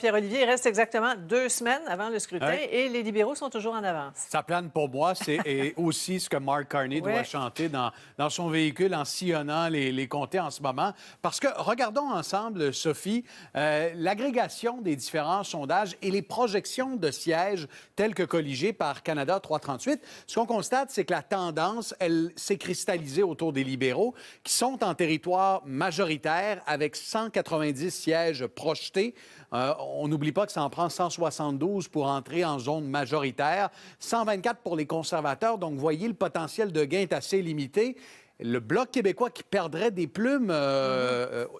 Pierre-Olivier, il reste exactement 2 semaines avant le scrutin Ouais. et les libéraux sont toujours en avance. Ça plane pour moi, et aussi ce que Mark Carney doit Ouais. chanter dans son véhicule en sillonnant les comtés en ce moment. Parce que, regardons ensemble, Sophie, l'agrégation des différents sondages et les projections de sièges telles que colligées par Canada 338. Ce qu'on constate, c'est que la tendance, elle s'est cristallisée autour des libéraux qui sont en territoire majoritaire avec 190 sièges projetés. On n'oublie pas que ça en prend 172 pour entrer en zone majoritaire, 124 pour les conservateurs. Donc, vous voyez, le potentiel de gain est assez limité. Le Bloc québécois qui perdrait des plumes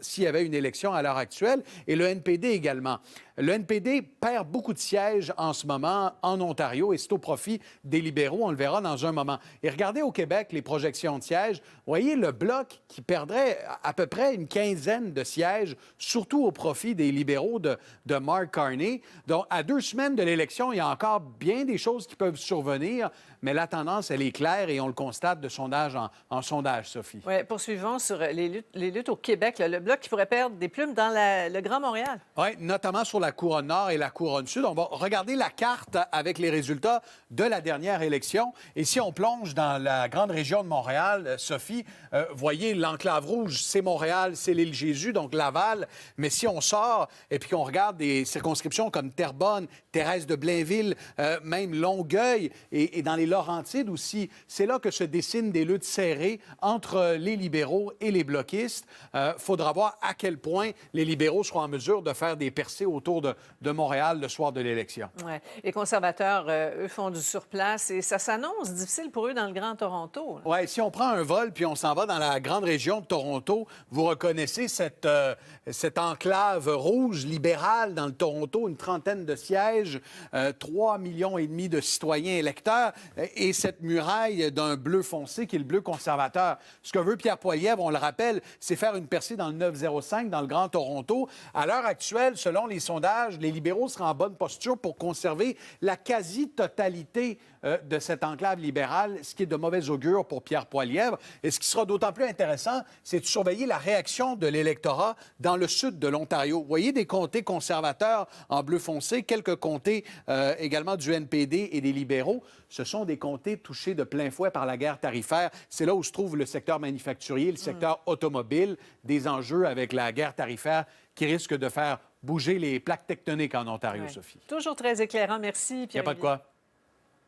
s'il y avait une élection à l'heure actuelle, et le NPD également. Le NPD perd beaucoup de sièges en ce moment en Ontario et c'est au profit des libéraux. On le verra dans un moment. Et regardez au Québec les projections de sièges. Vous voyez le Bloc qui perdrait à peu près une quinzaine de sièges, surtout au profit des libéraux de Mark Carney. Donc, à 2 semaines de l'élection, il y a encore bien des choses qui peuvent survenir, mais la tendance, elle est claire et on le constate de sondage en sondage, Sophie. Oui, poursuivons sur les luttes au Québec. Là. Le Bloc qui pourrait perdre des plumes dans le Grand Montréal. Oui, notamment sur la Couronne Nord et la Couronne Sud. On va regarder la carte avec les résultats de la dernière élection. Et si on plonge dans la grande région de Montréal, Sophie, voyez, l'enclave rouge, c'est Montréal, c'est l'île Jésus, donc Laval. Mais si on sort et puis qu'on regarde des circonscriptions comme Terrebonne, Thérèse de Blainville, même Longueuil et dans les Laurentides aussi, c'est là que se dessinent des luttes serrées entre les libéraux et les bloquistes. Faudra voir à quel point les libéraux seront en mesure de faire des percées autour de Montréal le soir de l'élection. Ouais. Les conservateurs, eux, font du surplace et ça s'annonce difficile pour eux dans le Grand Toronto. Oui, si on prend un vol puis on s'en va dans la grande région de Toronto, vous reconnaissez cette enclave rouge libérale dans le Toronto, une trentaine de sièges, 3,5 millions de citoyens électeurs et cette muraille d'un bleu foncé qui est le bleu conservateur. Ce que veut Pierre Poilievre, on le rappelle, c'est faire une percée dans le 905 dans le Grand Toronto. À l'heure actuelle, selon les sondages, les libéraux seraient en bonne posture pour conserver la quasi-totalité de cette enclave libérale, ce qui est de mauvais augure pour Pierre Poilievre. Et ce qui sera d'autant plus intéressant, c'est de surveiller la réaction de l'électorat dans le sud de l'Ontario. Vous voyez des comtés conservateurs en bleu foncé, quelques comtés également du NPD et des libéraux. Ce sont des comtés touchés de plein fouet par la guerre tarifaire. C'est là où se trouve le secteur manufacturier, le secteur automobile, des enjeux avec la guerre tarifaire qui risquent de faire bouger les plaques tectoniques en Ontario, Ouais. Sophie. Toujours très éclairant. Merci, Pierre. Il n'y a pas de quoi.